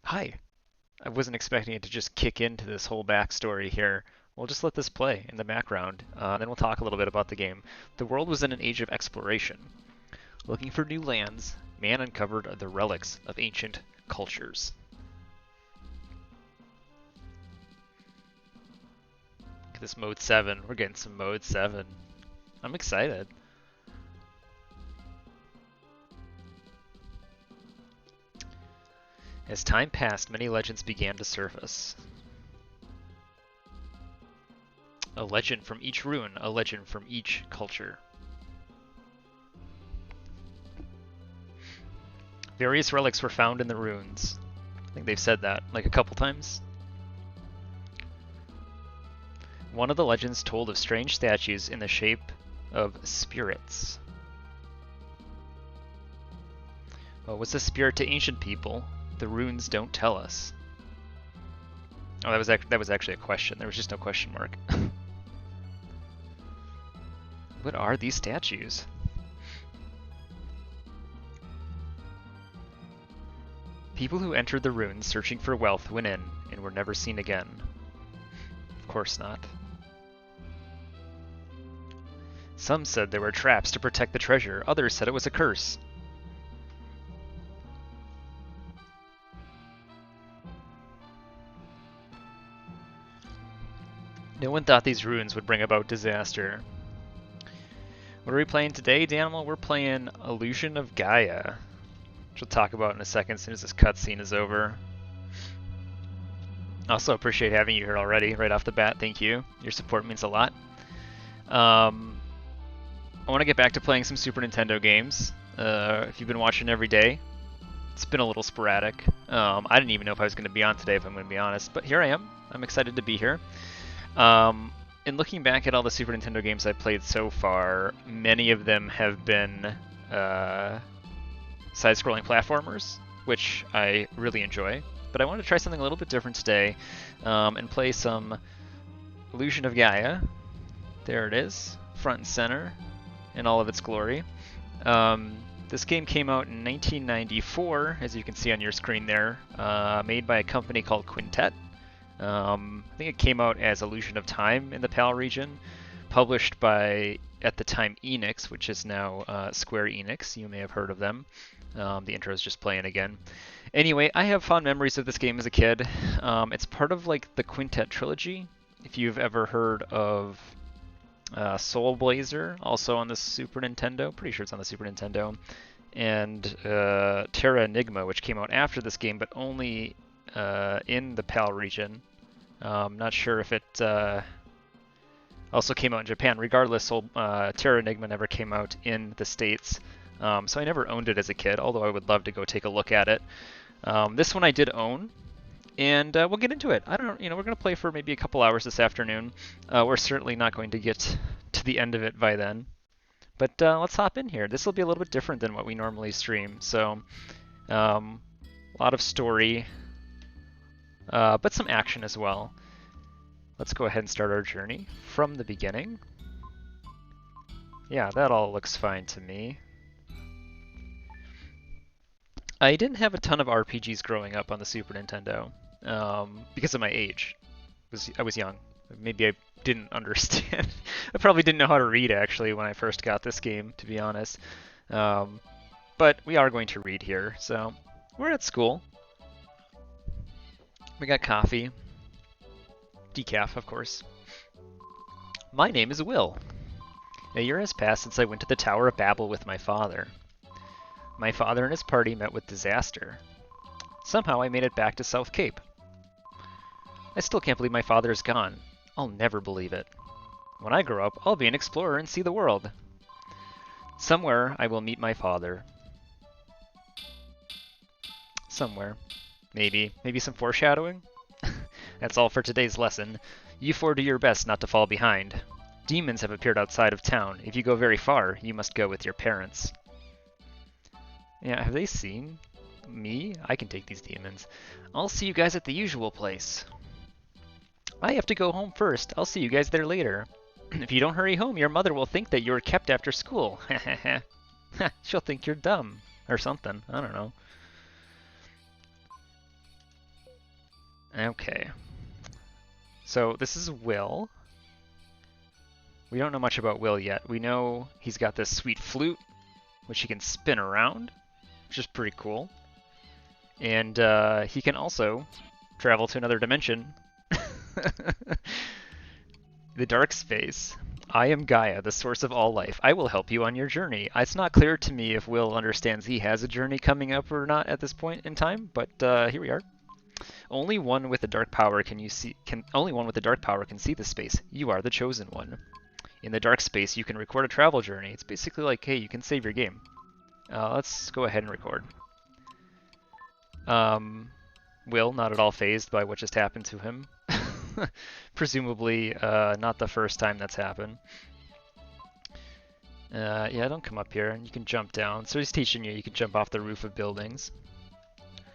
Hi. I wasn't expecting it to just kick into this whole backstory here. We'll just let this play in the background, then we'll talk a little bit about the game. The world was in an age of exploration. Looking for new lands, man uncovered the relics of ancient cultures. Look at this mode 7. We're getting some mode 7. I'm excited. As time passed, many legends began to surface. A legend from each ruin, a legend from each culture. Various relics were found in the ruins. I think they've said that like a couple times. One of the legends told of strange statues in the shape of spirits. What was a spirit to ancient people? The runes don't tell us. Oh, that was actually a question. There was just no question mark. What are these statues? People who entered the ruins searching for wealth went in and were never seen again. Of course not. Some said there were traps to protect the treasure, others said it was a curse. No one thought these ruins would bring about disaster. What are we playing today, Danimal? We're playing Illusion of Gaia, which we'll talk about in a second as soon as this cutscene is over. Also appreciate having you here already, right off the bat. Thank you. Your support means a lot. I want to get back to playing some Super Nintendo games. If you've been watching every day, it's been a little sporadic. I didn't even know if I was going to be on today, if I'm going to be honest, but here I am. I'm excited to be here. In looking back at all the Super Nintendo games I've played so far, many of them have been side-scrolling platformers, which I really enjoy. But I wanted to try something a little bit different today and play some Illusion of Gaia. There it is, front and center in all of its glory. This game came out in 1994, as you can see on your screen there, made by a company called Quintet. I think it came out as Illusion of Time in the PAL region, published by, at the time, Enix, which is now Square Enix. You may have heard of them. The intro is just playing again. Anyway, I have fond memories of this game as a kid. It's part of like the Quintet trilogy. If you've ever heard of Soul Blazer, also on the Super Nintendo, pretty sure it's on the Super Nintendo, and Terra Enigma, which came out after this game, but only in the PAL region. Not sure if it also came out in Japan. Regardless, Terra Enigma never came out in the States, so I never owned it as a kid, although I would love to go take a look at it. This one I did own, and we'll get into it. I don't know, we're going to play for maybe a couple hours this afternoon. We're certainly not going to get to the end of it by then. But let's hop in here. This will be a little bit different than what we normally stream, so a lot of story, but some action as well. Let's go ahead and start our journey from the beginning. Yeah, that all looks fine to me. I didn't have a ton of RPGs growing up on the Super Nintendo because of my age. I was young. Maybe I didn't understand. I probably didn't know how to read actually when I first got this game, to be honest. But we are going to read here, so we're at school. We got coffee. Decaf, of course. My name is Will. A year has passed since I went to the Tower of Babel with my father. My father and his party met with disaster. Somehow I made it back to South Cape. I still can't believe my father is gone. I'll never believe it. When I grow up, I'll be an explorer and see the world. Somewhere I will meet my father. Somewhere. Maybe some foreshadowing? That's all for today's lesson. You four do your best not to fall behind. Demons have appeared outside of town. If you go very far, you must go with your parents. Yeah, have they seen me? I can take these demons. I'll see you guys at the usual place. I have to go home first. I'll see you guys there later. If you don't hurry home, your mother will think that you were kept after school. She'll think you're dumb. Or something. I don't know. Okay. So this is Will. We don't know much about Will yet. We know he's got this sweet flute, which he can spin around, which is pretty cool. And he can also travel to another dimension. The dark space. I am Gaia, the source of all life. I will help you on your journey. It's not clear to me if Will understands he has a journey coming up or not at this point in time, but here we are. Only one with the dark power only one with the dark power can see this space. You are the chosen one. In the dark space, you can record a travel journey. It's basically like, hey, you can save your game. Let's go ahead and record. Will, not at all fazed by what just happened to him. Presumably not the first time that's happened. Yeah, don't come up here, and you can jump down. So he's teaching you can jump off the roof of buildings.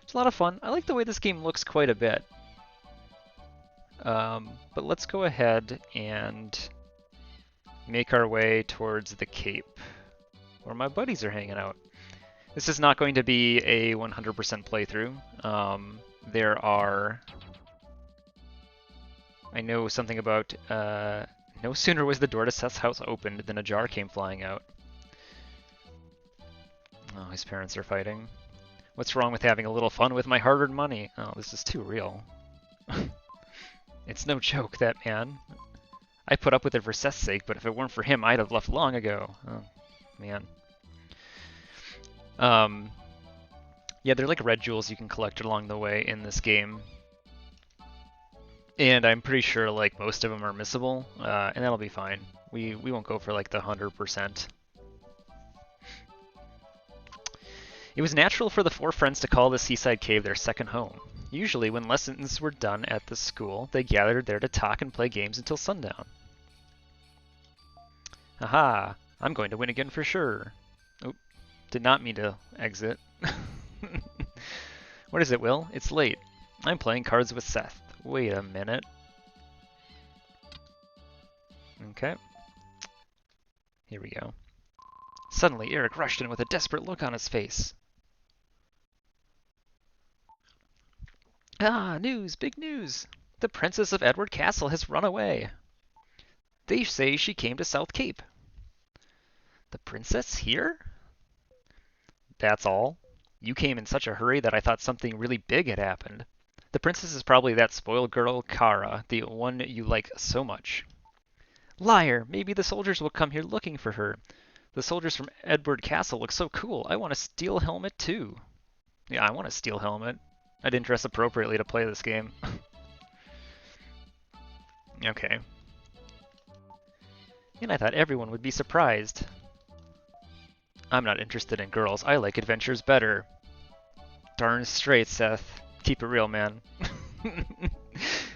It's a lot of fun. I like the way this game looks quite a bit. But let's go ahead and make our way towards the Cape, where my buddies are hanging out. This is not going to be a 100% playthrough. There are... I know something about... no sooner was the door to Seth's house opened than a jar came flying out. Oh, his parents are fighting. What's wrong with having a little fun with my hard-earned money? Oh, this is too real. It's no joke, that man. I put up with it for Seth's sake, but if it weren't for him, I'd have left long ago. Oh, man. Yeah, they're like red jewels you can collect along the way in this game. And I'm pretty sure like most of them are missable, and that'll be fine. We won't go for like the 100%. It was natural for the four friends to call the seaside cave their second home. Usually when lessons were done at the school, they gathered there to talk and play games until sundown. Aha! I'm going to win again for sure. Oh, did not mean to exit. What is it, Will? It's late. I'm playing cards with Seth. Wait a minute. Okay. Here we go. Suddenly, Eric rushed in with a desperate look on his face. Ah, news! Big news! The Princess of Edward Castle has run away. They say she came to South Cape. The princess here? That's all. You came in such a hurry that I thought something really big had happened. The princess is probably that spoiled girl, Kara, the one you like so much. Liar! Maybe the soldiers will come here looking for her. The soldiers from Edward Castle look so cool. I want a steel helmet too. Yeah, I want a steel helmet. I didn't dress appropriately to play this game. Okay. And I thought everyone would be surprised. I'm not interested in girls. I like adventures better. Darn straight, Seth. Keep it real, man.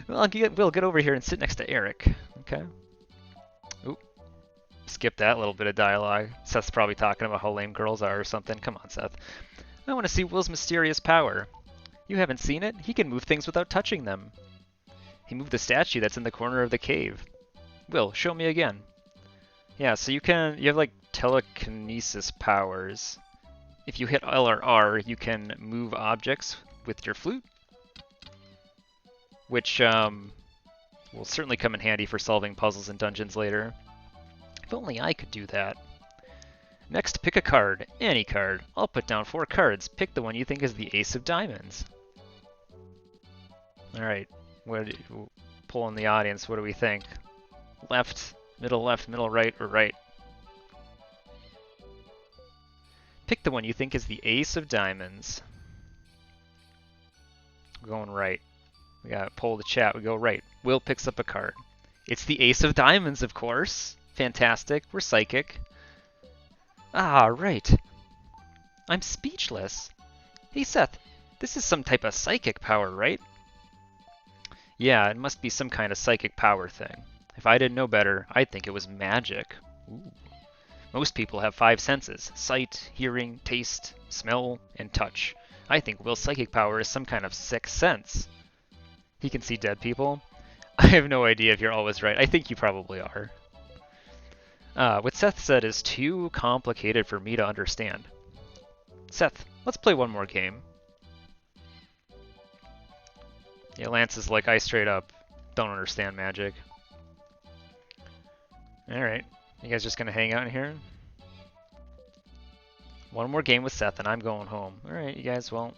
Well, Will, get over here and sit next to Eric. Okay. Oop. Skip that little bit of dialogue. Seth's probably talking about how lame girls are or something. Come on, Seth. I want to see Will's mysterious power. You haven't seen it? He can move things without touching them. He moved the statue that's in the corner of the cave. Will, show me again. Yeah, so you have like telekinesis powers. If you hit L or R, you can move objects with your flute, which will certainly come in handy for solving puzzles in dungeons later. If only I could do that. Next, pick a card. Any card. I'll put down 4 cards. Pick the one you think is the ace of diamonds. Alright, pull in the audience, what do we think? Left, middle, right, or right? Pick the one you think is the ace of diamonds. We're going right. We got poll the chat, we go right. Will picks up a card. It's the ace of diamonds, of course. Fantastic, we're psychic. Ah, right. I'm speechless. Hey Seth, this is some type of psychic power, right? Yeah, it must be some kind of psychic power thing. If I didn't know better, I'd think it was magic. Ooh. Most people have 5 senses: sight, hearing, taste, smell, and touch. I think Will's psychic power is some kind of 6th sense. He can see dead people? I have no idea if you're always right. I think you probably are. What Seth said is too complicated for me to understand. Seth, let's play one more game. Yeah, Lance is like, I straight up don't understand magic. Alright, you guys just gonna hang out in here? One more game with Seth and I'm going home. Alright, you guys, well...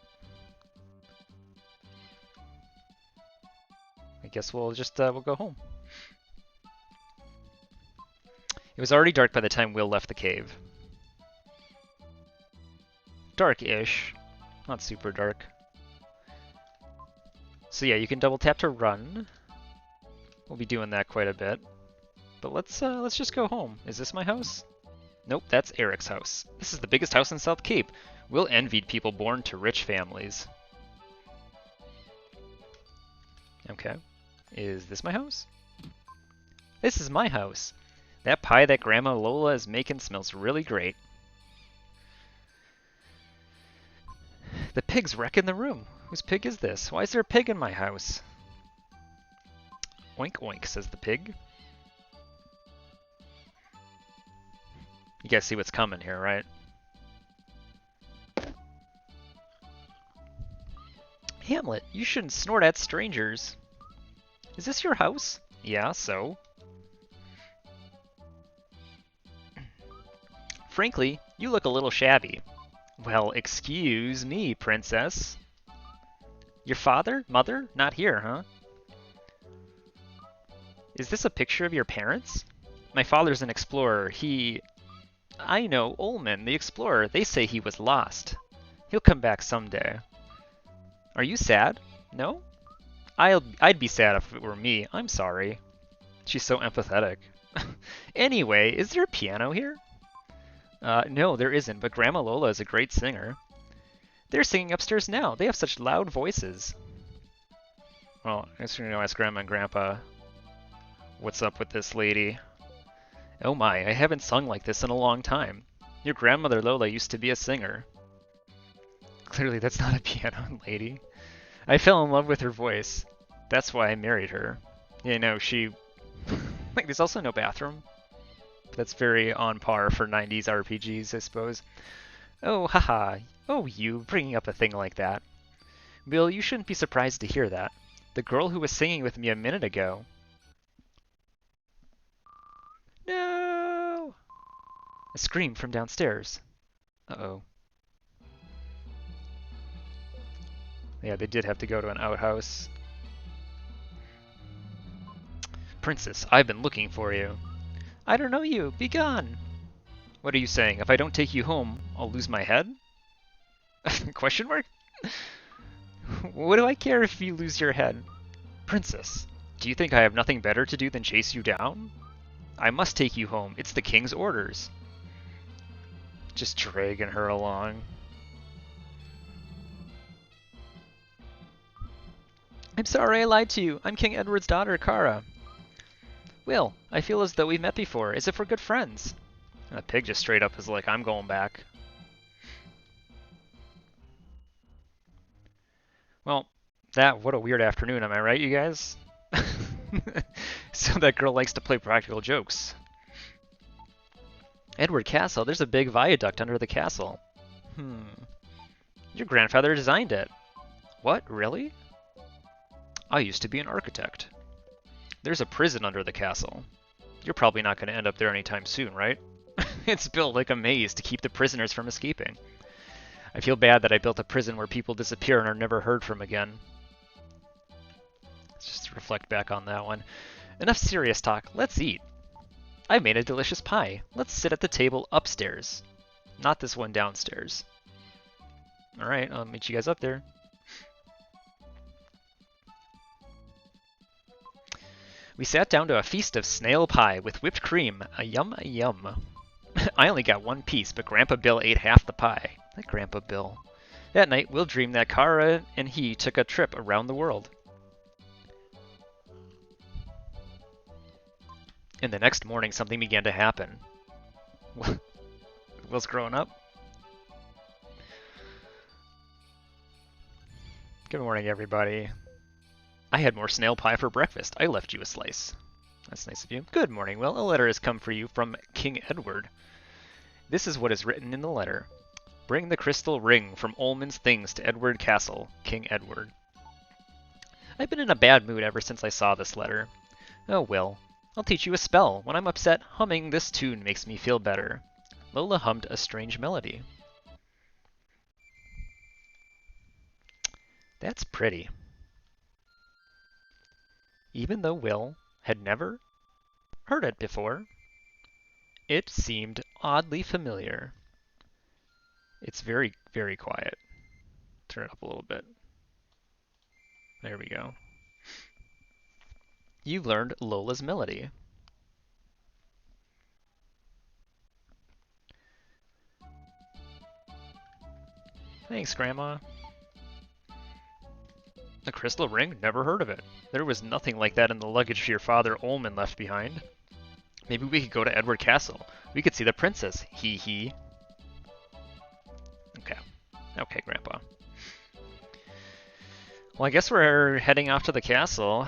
I guess we'll just, we'll go home. It was already dark by the time Will left the cave. Dark-ish. Not super dark. So yeah, you can double tap to run. We'll be doing that quite a bit. But let's just go home. Is this my house? Nope, that's Eric's house. This is the biggest house in South Cape. Will envied people born to rich families. Okay. Is this my house? This is my house. That pie that Grandma Lola is making smells really great. The pig's wrecking the room. Whose pig is this? Why is there a pig in my house? Oink oink, says the pig. You guys see what's coming here, right? Hamlet, you shouldn't snort at strangers. Is this your house? Yeah, so? Frankly, you look a little shabby. Well, excuse me, princess. Your father? Mother? Not here, huh? Is this a picture of your parents? My father's an explorer. I know, Ullman, the explorer. They say he was lost. He'll come back someday. Are you sad? No? I'd be sad if it were me. I'm sorry. She's so empathetic. Anyway, is there a piano here? No, there isn't, but Grandma Lola is a great singer. They're singing upstairs now. They have such loud voices. Well, I guess we're gonna ask Grandma and Grandpa what's up with this lady. Oh my, I haven't sung like this in a long time. Your grandmother Lola used to be a singer. Clearly that's not a piano lady. I fell in love with her voice. That's why I married her. You know, she... like, there's also no bathroom. That's very on par for 90s RPGs, I suppose. Oh, haha. Oh, you bringing up a thing like that. Bill, you shouldn't be surprised to hear that. The girl who was singing with me a minute ago... No! A scream from downstairs. Uh-oh. Yeah, they did have to go to an outhouse. Princess, I've been looking for you. I don't know you. Be gone. What are you saying? If I don't take you home, I'll lose my head? Question mark? What do I care if you lose your head? Princess, do you think I have nothing better to do than chase you down? I must take you home. It's the king's orders. Just dragging her along. I'm sorry I lied to you. I'm King Edward's daughter, Kara. Will, I feel as though we've met before, as if we're good friends. And the pig just straight up is like, I'm going back. Well, what a weird afternoon, am I right, you guys? So that girl likes to play practical jokes. Edward Castle, there's a big viaduct under the castle. Your grandfather designed it. What, really? I used to be an architect. There's a prison under the castle. You're probably not going to end up there anytime soon, right? It's built like a maze to keep the prisoners from escaping. I feel bad that I built a prison where people disappear and are never heard from again. Let's just reflect back on that one. Enough serious talk, let's eat. I made a delicious pie. Let's sit at the table upstairs. Not this one downstairs. Alright, I'll meet you guys up there. We sat down to a feast of snail pie with whipped cream. A yum, a yum. I only got one piece, but Grandpa Bill ate half the pie. Like Grandpa Bill. That night, Will dreamed that Kara and he took a trip around the world. And the next morning, something began to happen. Will's growing up. Good morning, everybody. I had more snail pie for breakfast. I left you a slice. That's nice of you. Good morning, Will. A letter has come for you from King Edward. This is what is written in the letter. Bring the crystal ring from Ullman's things to Edward Castle, King Edward. I've been in a bad mood ever since I saw this letter. Oh, Will. I'll teach you a spell. When I'm upset, humming this tune makes me feel better. Lola hummed a strange melody. That's pretty. Even though Will had never heard it before, it seemed oddly familiar. It's very, very quiet. Turn it up a little bit. There we go. You learned Lola's melody. Thanks, Grandma. A crystal ring? Never heard of it. There was nothing like that in the luggage your father Ullman left behind. Maybe we could go to Edward Castle. We could see the princess. Hee hee. Okay. Okay, Grandpa. Well, I guess we're heading off to the castle.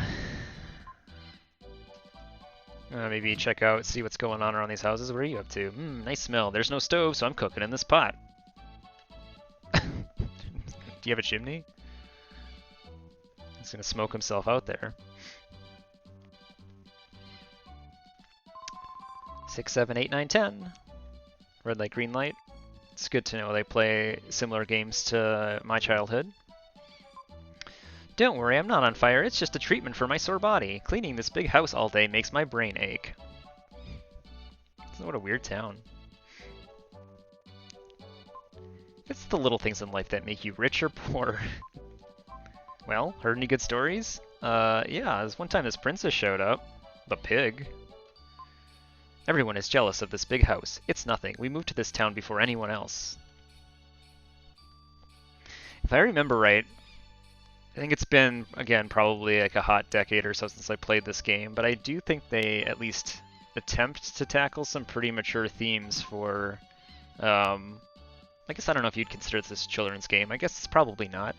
Maybe check out, see what's going on around these houses. What are you up to? Nice smell. There's no stove, so I'm cooking in this pot. Do you have a chimney? He's gonna smoke himself out there. 6, 7, 8, 9, 10. Red light, green light. It's good to know they play similar games to my childhood. Don't worry, I'm not on fire. It's just a treatment for my sore body. Cleaning this big house all day makes my brain ache. What a weird town. It's the little things in life that make you rich or poor. Well, heard any good stories? Yeah, there's one time this princess showed up. The pig. Everyone is jealous of this big house. It's nothing. We moved to this town before anyone else. If I remember right, I think it's been, again, probably like a hot decade or so since I played this game, but I do think they at least attempt to tackle some pretty mature themes for, I guess I don't know if you'd consider this a children's game. I guess it's probably not.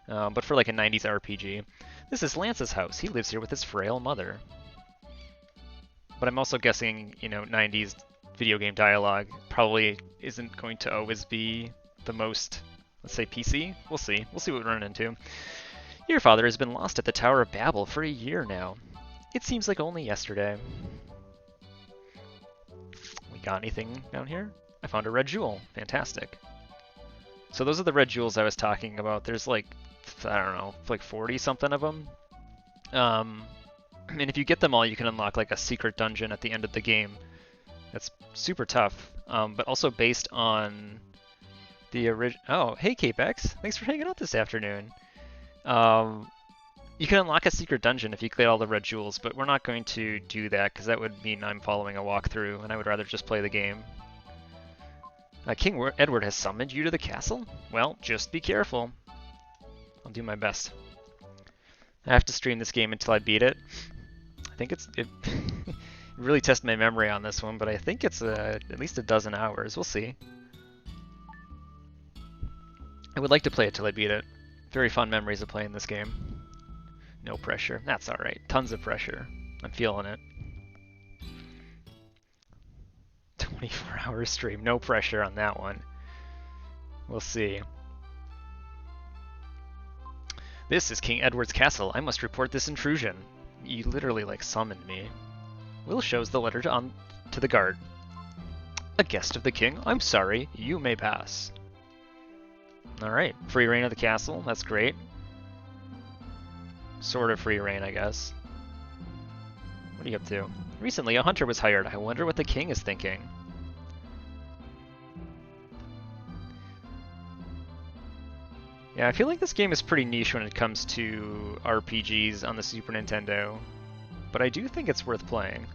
But for like a 90s RPG. This is Lance's house. He lives here with his frail mother. But I'm also guessing, you know, 90s video game dialogue probably isn't going to always be the most, let's say, PC. We'll see. We'll see what we run into. Your father has been lost at the Tower of Babel for a year now. It seems like only yesterday. We got anything down here? I found a red jewel. Fantastic. So those are the red jewels I was talking about. There's like, I don't know, like 40 something of them. And if you get them all, you can unlock like a secret dungeon at the end of the game. That's super tough, but also based on the original. Oh, hey Capex, thanks for hanging out this afternoon. You can unlock a secret dungeon if you clear all the red jewels, but we're not going to do that because that would mean I'm following a walkthrough, and I would rather just play the game. King Edward has summoned you to the castle? Well, just be careful. I'll do my best. I have to stream this game until I beat it. I think it really test my memory on this one, but I think it's at least a dozen hours. We'll see. I would like to play it till I beat it. Very fond memories of playing this game. No pressure. That's alright. Tons of pressure. I'm feeling it. 24-hour stream. No pressure on that one. We'll see. This is King Edward's castle. I must report this intrusion. You literally, like, summoned me. Will shows the letter to the guard. A guest of the king? I'm sorry. You may pass. Alright. Free reign of the castle. That's great. Sort of free reign, I guess. What are you up to? Recently, a hunter was hired. I wonder what the king is thinking. Yeah, I feel like this game is pretty niche when it comes to RPGs on the Super Nintendo, but I do think it's worth playing,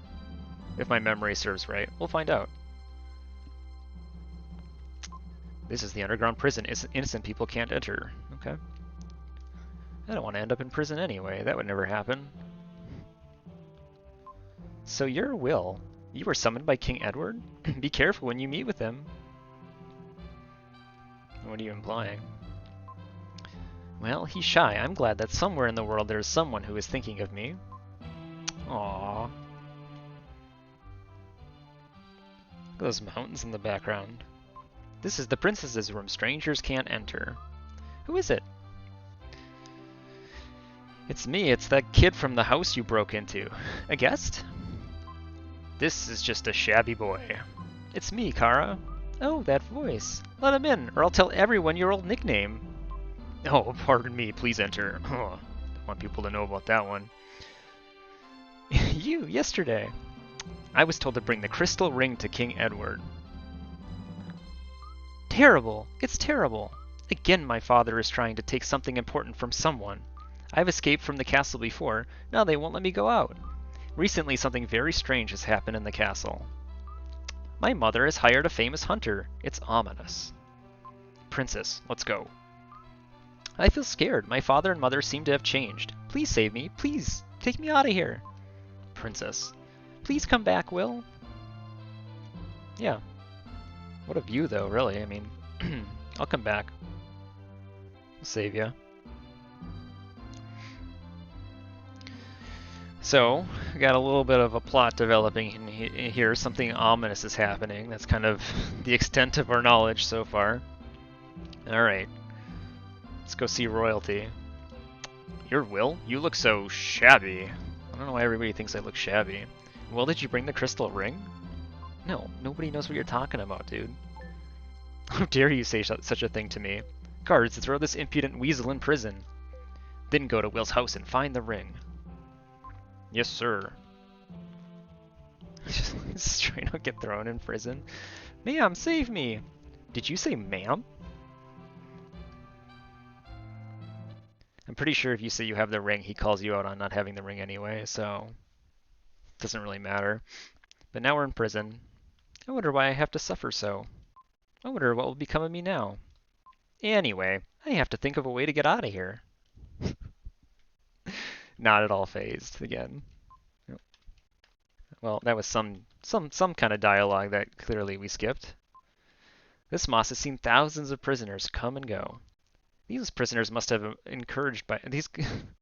if my memory serves right. We'll find out. This is the underground prison. Innocent people can't enter. Okay. I don't want to end up in prison anyway. That would never happen. So you're Will. You were summoned by King Edward? Be careful when you meet with him. What are you implying? Well, he's shy. I'm glad that somewhere in the world there is someone who is thinking of me. Aww. Look at those mountains in the background. This is the princess's room. Strangers can't enter. Who is it? It's me, it's that kid from the house you broke into. A guest? This is just a shabby boy. It's me, Kara. Oh, that voice. Let him in, or I'll tell everyone your old nickname. Oh, pardon me, please enter. Oh, don't want people to know about that one. You, yesterday. I was told to bring the crystal ring to King Edward. Terrible! It's terrible! Again my father is trying to take something important from someone. I've escaped from the castle before, now they won't let me go out. Recently something very strange has happened in the castle. My mother has hired a famous hunter. It's ominous. Princess, let's go. I feel scared. My father and mother seem to have changed. Please save me. Please, take me out of here. Princess, please come back, Will. Yeah. What a view, though, really. I mean, I'll come back. I'll save you. So, we got a little bit of a plot developing in here. Something ominous is happening. That's kind of the extent of our knowledge so far. Alright. Let's go see royalty. You're Will? You look so shabby. I don't know why everybody thinks I look shabby. Will, did you bring the crystal ring? No, nobody knows what you're talking about, dude. How dare you say such a thing to me? Guards, throw this impudent weasel in prison. Then go to Will's house and find the ring. Yes, sir. Just trying to get thrown in prison. Ma'am, save me! Did you say ma'am? I'm pretty sure if you say you have the ring, he calls you out on not having the ring anyway, so it doesn't really matter. But now we're in prison. I wonder why I have to suffer so. I wonder what will become of me now. Anyway, I have to think of a way to get out of here. Not at all phased again. Well, that was some kind of dialogue that clearly we skipped. This moss has seen thousands of prisoners come and go. These prisoners must have been encouraged by these.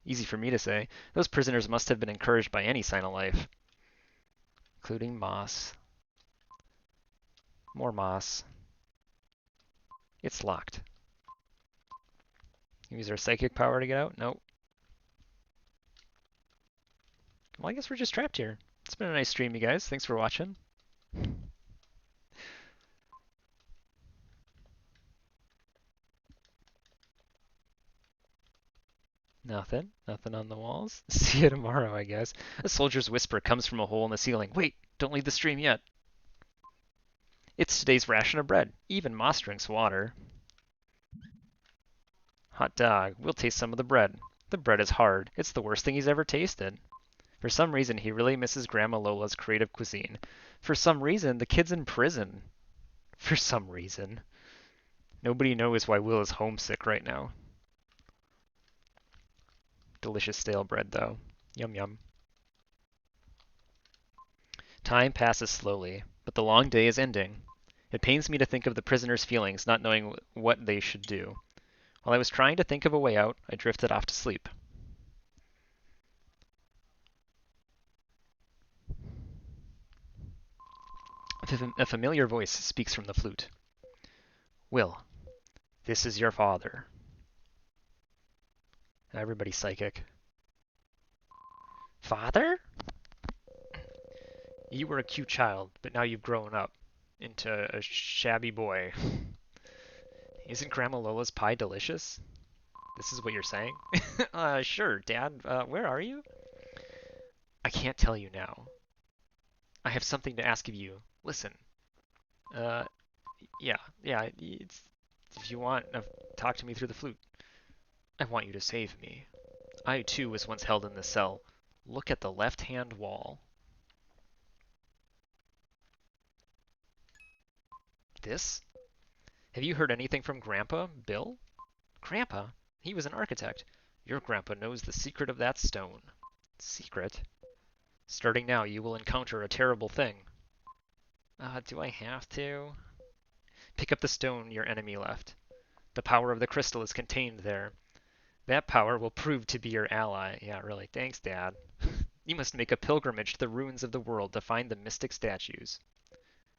Easy for me to say. Those prisoners must have been encouraged by any sign of life, including moss. More moss. It's locked. Use our psychic power to get out? Nope. Well, I guess we're just trapped here. It's been a nice stream, you guys. Thanks for watching. Nothing. Nothing on the walls. See you tomorrow, I guess. A soldier's whisper comes from a hole in the ceiling. Wait, don't leave the stream yet. It's today's ration of bread. Even Moss drinks water. Hot dog. We'll taste some of the bread. The bread is hard. It's the worst thing he's ever tasted. For some reason, he really misses Grandma Lola's creative cuisine. For some reason, the kid's in prison. For some reason. Nobody knows why Will is homesick right now. Delicious stale bread, though. Yum yum. Time passes slowly, but the long day is ending. It pains me to think of the prisoners' feelings, not knowing what they should do. While I was trying to think of a way out, I drifted off to sleep. A familiar voice speaks from the flute. Will, this is your father. Everybody's psychic. Father? You were a cute child, but now you've grown up into a shabby boy. Isn't Grandma Lola's pie delicious? This is what you're saying? Sure, Dad. Where are you? I can't tell you now. I have something to ask of you. Listen. Yeah, if you want, talk to me through the flute. I want you to save me. I, too, was once held in this cell. Look at the left-hand wall. This? Have you heard anything from Grandpa, Bill? Grandpa? He was an architect. Your grandpa knows the secret of that stone. Secret? Starting now, you will encounter a terrible thing. Do I have to? Pick up the stone your enemy left. The power of the crystal is contained there. That power will prove to be your ally. Yeah, really. Thanks, Dad. You must make a pilgrimage to the ruins of the world to find the mystic statues.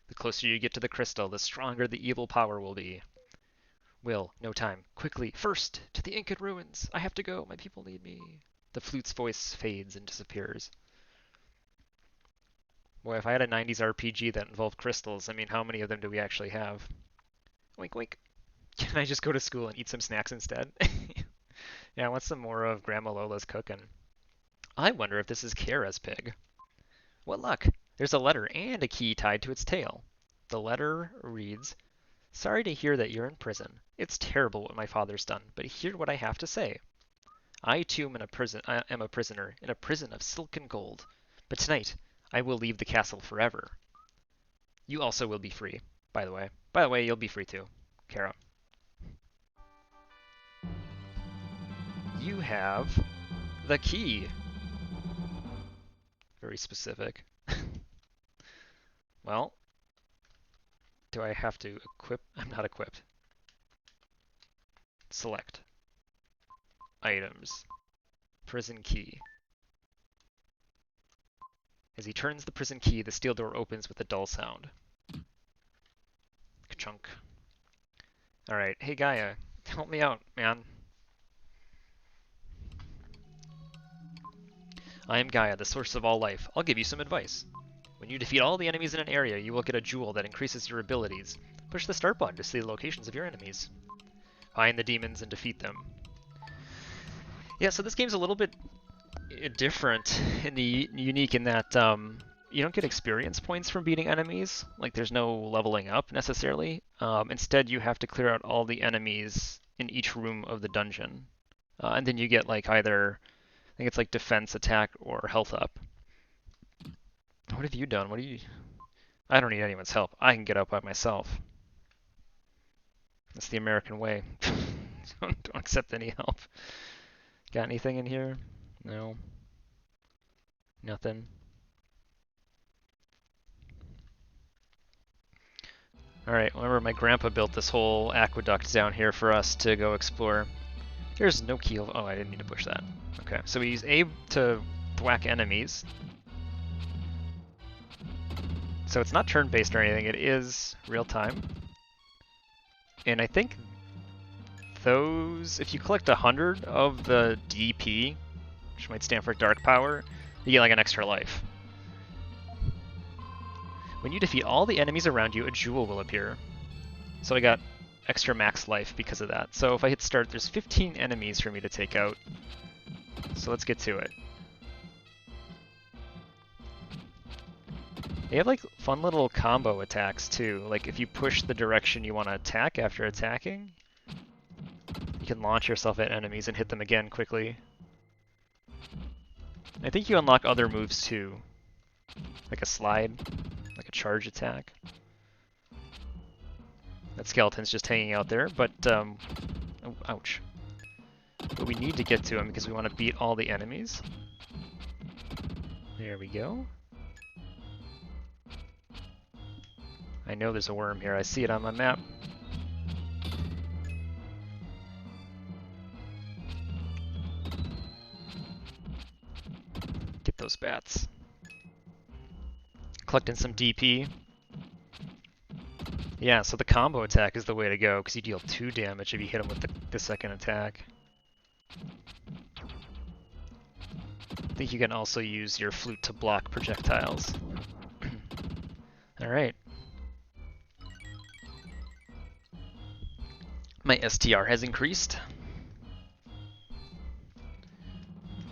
The closer you get to the crystal, the stronger the evil power will be. Will, no time. Quickly, first, to the Incan ruins. I have to go. My people need me. The flute's voice fades and disappears. Boy, if I had a 90s RPG that involved crystals, I mean, how many of them do we actually have? Wink, wink. Can I just go to school and eat some snacks instead? Yeah, I want some more of Grandma Lola's cooking. I wonder if this is Kara's pig. What luck! There's a letter and a key tied to its tail. The letter reads, "Sorry to hear that you're in prison. It's terrible what my father's done, but hear what I have to say. I too am a prisoner in a prison of silk and gold. But tonight I will leave the castle forever. You also will be free, by the way. By the way, you'll be free too, Kara. You have the key." Very specific. Well, do I have to equip? I'm not equipped. Select. Items. Prison key. As he turns the prison key, the steel door opens with a dull sound. Ka-chunk. Alright, hey Gaia, help me out, man. I am Gaia, the source of all life. I'll give you some advice. When you defeat all the enemies in an area, you will get a jewel that increases your abilities. Push the start button to see the locations of your enemies. Find the demons and defeat them. Yeah, so this game's a little bit different and unique in that you don't get experience points from beating enemies. Like, there's no leveling up necessarily. Instead, you have to clear out all the enemies in each room of the dungeon. And then you get like either, I think it's like defense, attack, or health up. What have you done? What do you... I don't need anyone's help. I can get up by myself. That's the American way. Don't accept any help. Got anything in here? No. Nothing. Alright, remember my grandpa built this whole aqueduct down here for us to go explore. There's no key. Oh, I didn't need to push that. Okay, so we use A to thwack enemies. So it's not turn-based or anything, it is real-time. And I think those, if you collect 100 of the DP, which might stand for Dark Power, you get like an extra life. When you defeat all the enemies around you, a jewel will appear. So I got extra max life because of that. So if I hit start, there's 15 enemies for me to take out. So let's get to it. They have like fun little combo attacks too. Like if you push the direction you want to attack after attacking, you can launch yourself at enemies and hit them again quickly. I think you unlock other moves too, like a slide, like a charge attack. That skeleton's just hanging out there, but oh, ouch. But we need to get to him because we want to beat all the enemies. There we go. I know there's a worm here. I see it on my map. Get those bats. Collecting some DP. Yeah, so the combo attack is the way to go, because you deal 2 damage if you hit him with the second attack. I think you can also use your flute to block projectiles. Alright. My STR has increased.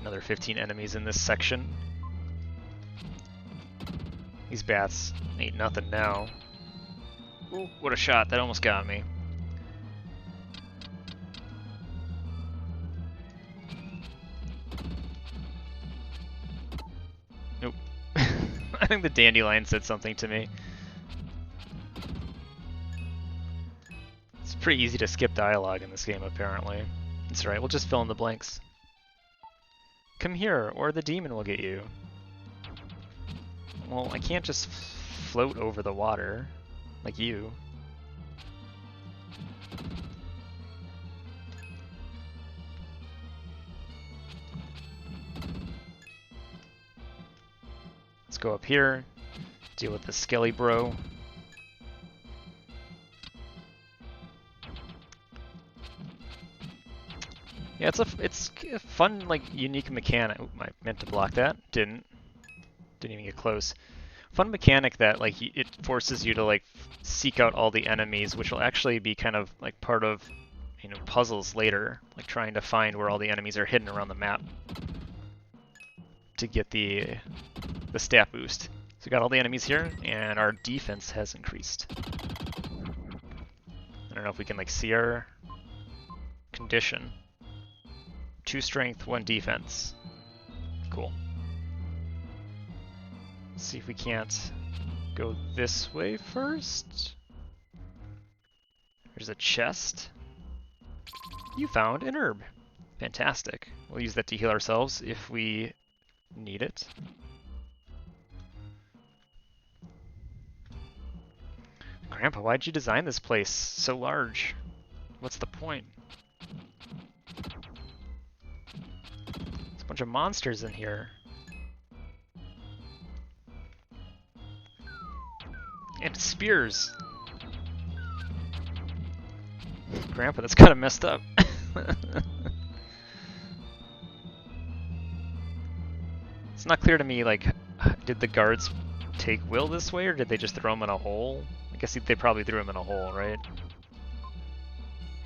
Another 15 enemies in this section. These bats ain't nothing now. Ooh, what a shot, that almost got me. Nope. I think the dandelion said something to me. It's pretty easy to skip dialogue in this game, apparently. It's alright, we'll just fill in the blanks. Come here, or the demon will get you. Well, I can't just float over the water, like you. Let's go up here, deal with the skelly bro. Yeah, it's a fun, like, unique mechanic. Oop, I meant to block that. Didn't even get close. Fun mechanic that, like, it forces you to, like, seek out all the enemies, which will actually be kind of like part of, you know, puzzles later, like trying to find where all the enemies are hidden around the map to get the stat boost. So we got all the enemies here, and our defense has increased. I don't know if we can, like, see our condition. 2 strength, 1 defense. Cool. Let's see if we can't go this way first. There's a chest. You found an herb. Fantastic. We'll use that to heal ourselves if we need it. Grandpa, why'd you design this place so large? What's the point? There's a bunch of monsters in here. And spears. Grandpa, that's kind of messed up. It's not clear to me, like, did the guards take Will this way, or did they just throw him in a hole? I guess they probably threw him in a hole, right?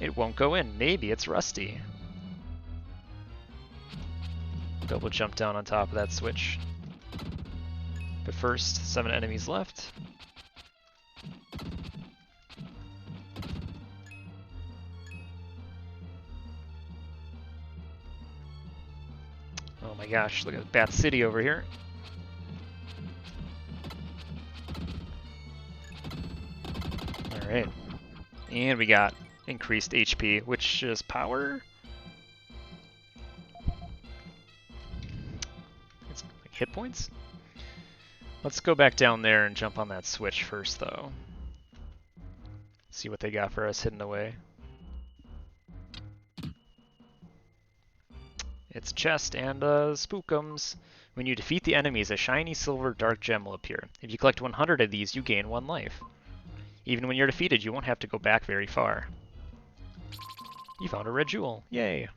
It won't go in. Maybe it's rusty. Double jump down on top of that switch. But first, 7 enemies left. Oh my gosh, look at Bat City over here. Alright. And we got increased HP, which is power. It's like hit points. Let's go back down there and jump on that switch first, though. See what they got for us hidden away. It's a chest and spookums. When you defeat the enemies, a shiny silver dark gem will appear. If you collect 100 of these, you gain 1 life. Even when you're defeated, you won't have to go back very far. You found a red jewel. Yay!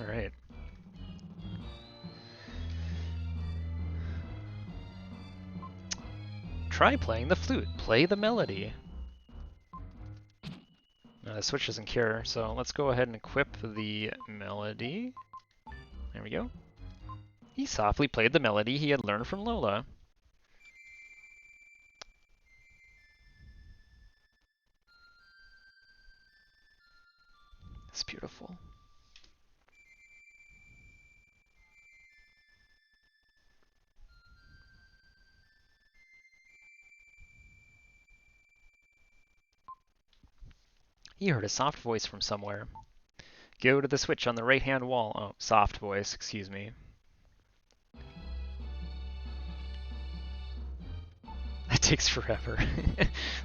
Alright. Try playing the flute. Play the melody. The switch doesn't care, so let's go ahead and equip the melody. There we go. He softly played the melody he had learned from Lola. It's beautiful. He heard a soft voice from somewhere. Go to the switch on the right-hand wall. Oh, soft voice, excuse me. That takes forever.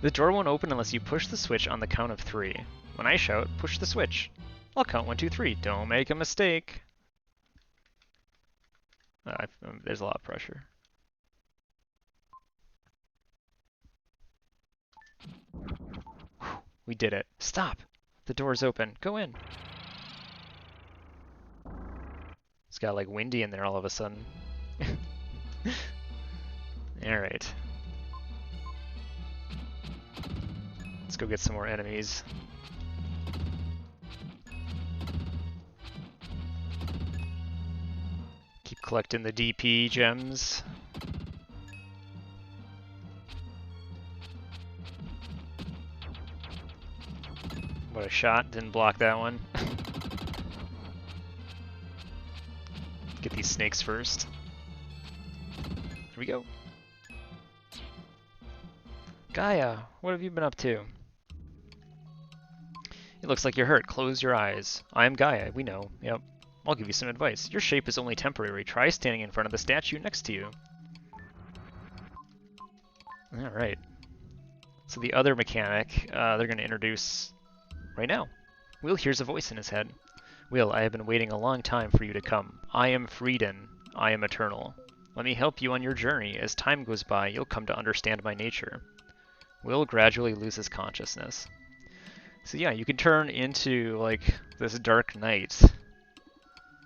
The door won't open unless you push the switch on the count of 3. When I shout, push the switch. I'll count 1, 2, 3. Don't make a mistake. There's a lot of pressure. We did it. Stop! The door's open. Go in. It's got like windy in there all of a sudden. Alright. Let's go get some more enemies. Keep collecting the DP gems. What a shot. Didn't block that one. Get these snakes first. Here we go. Gaia, what have you been up to? It looks like you're hurt. Close your eyes. I am Gaia, we know. Yep. I'll give you some advice. Your shape is only temporary. Try standing in front of the statue next to you. Alright. So the other mechanic, they're going to introduce right now. Will hears a voice in his head. Will, I have been waiting a long time for you to come. I am Frieden. I am eternal. Let me help you on your journey. As time goes by, you'll come to understand my nature. will gradually lose his consciousness. So yeah, you can turn into like this Dark Knight,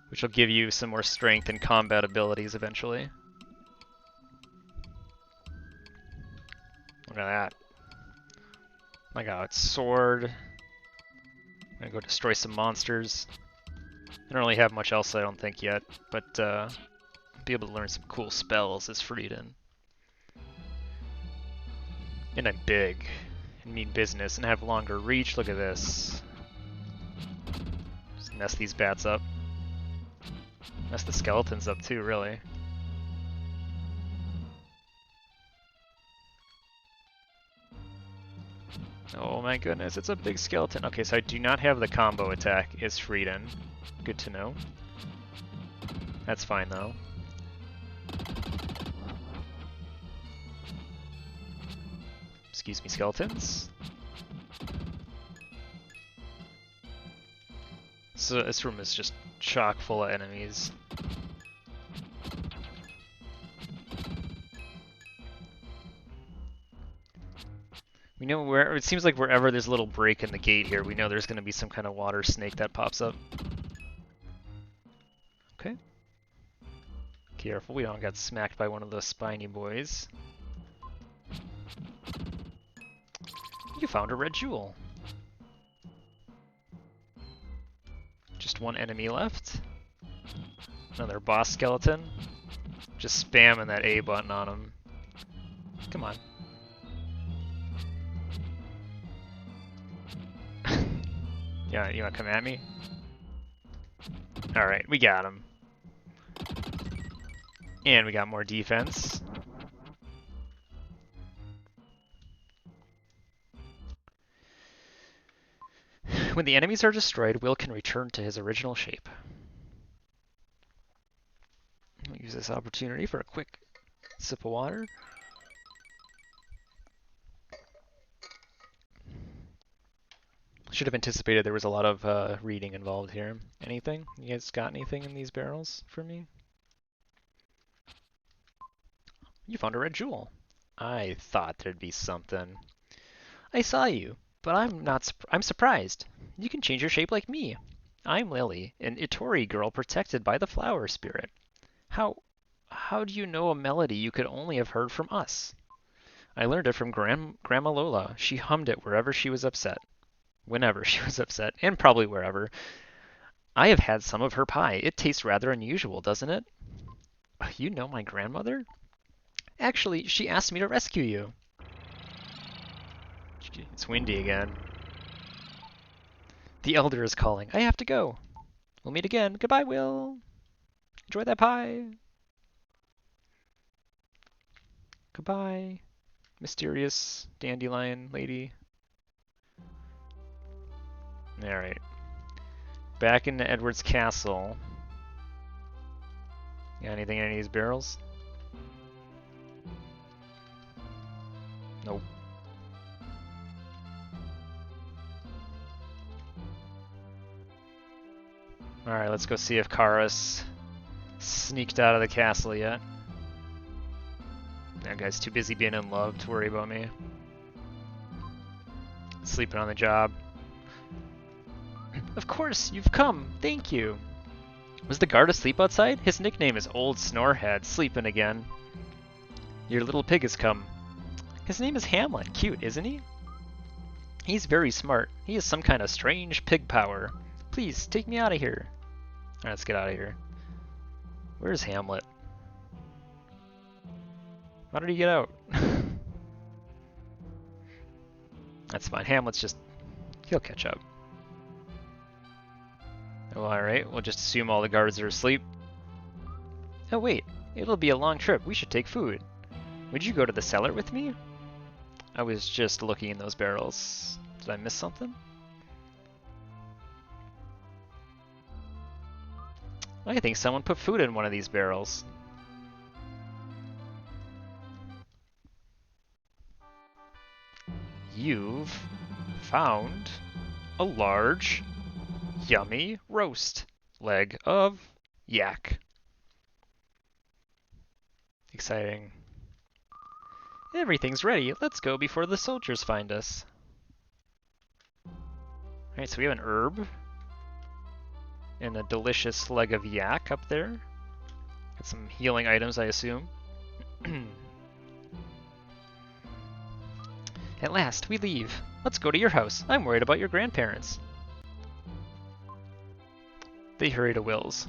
which will give you some more strength and combat abilities eventually. Look at that. My god, sword. I'm gonna go destroy some monsters. I don't really have much else, I don't think, yet, but be able to learn some cool spells as Frieden. And I'm big and mean business and have longer reach. Look at this. Just mess these bats up. Mess the skeletons up too, really. Oh my goodness, it's a big skeleton. Okay, so I do not have the combo attack as Frieden. Good to know. That's fine though. Excuse me, skeletons. So this room is just chock full of enemies. We know where, it seems like wherever there's a little break in the gate here, we know there's going to be some kind of water snake that pops up. Okay. Careful, we don't get smacked by one of those spiny boys. You found a red jewel. Just one enemy left. Another boss skeleton. Just spamming that A button on him. Come on. Yeah, you wanna come at me? Alright, we got him. And we got more defense. When the enemies are destroyed, Will can return to his original shape. I'll use this opportunity for a quick sip of water. Should have anticipated there was a lot of reading involved here. Anything? You guys got anything in these barrels for me? You found a red jewel. I thought there'd be something. I saw you, but I'm surprised. You can change your shape like me. I'm Lily, an Itori girl protected by the flower spirit. How do you know a melody you could only have heard from us? I learned it from Grandma Lola. She hummed it wherever she was upset. Whenever she was upset, and probably wherever. I have had some of her pie. It tastes rather unusual, doesn't it? You know my grandmother? Actually, she asked me to rescue you. It's windy again. The elder is calling. I have to go. We'll meet again. Goodbye, Will. Enjoy that pie. Goodbye, mysterious dandelion lady. Alright. Back into Edward's castle. Got anything in any of these barrels? Nope. Alright, let's go see if Kara's sneaked out of the castle yet. That guy's too busy being in love to worry about me. Sleeping on the job. Of course, you've come. Thank you. Was the guard asleep outside? His nickname is Old Snorehead. Sleeping again. Your little pig has come. His name is Hamlet. Cute, isn't he? He's very smart. He has some kind of strange pig power. Please, take me out of here. Alright, let's get out of here. Where's Hamlet? How did he get out? That's fine. Hamlet's just... he'll catch up. Oh, alright, we'll just assume all the guards are asleep. Oh wait, it'll be a long trip. We should take food. Would you go to the cellar with me? I was just looking in those barrels. Did I miss something? I think someone put food in one of these barrels. You've found a large, yummy roast leg of yak. Exciting. Everything's ready. Let's go before the soldiers find us. Alright, so we have an herb. And a delicious leg of yak up there. Got some healing items, I assume. At last, we leave. Let's go to your house. I'm worried about your grandparents. They hurry to Will's.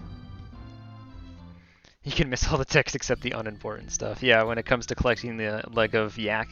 You can miss all the text except the unimportant stuff. Yeah, when it comes to collecting the leg of yak.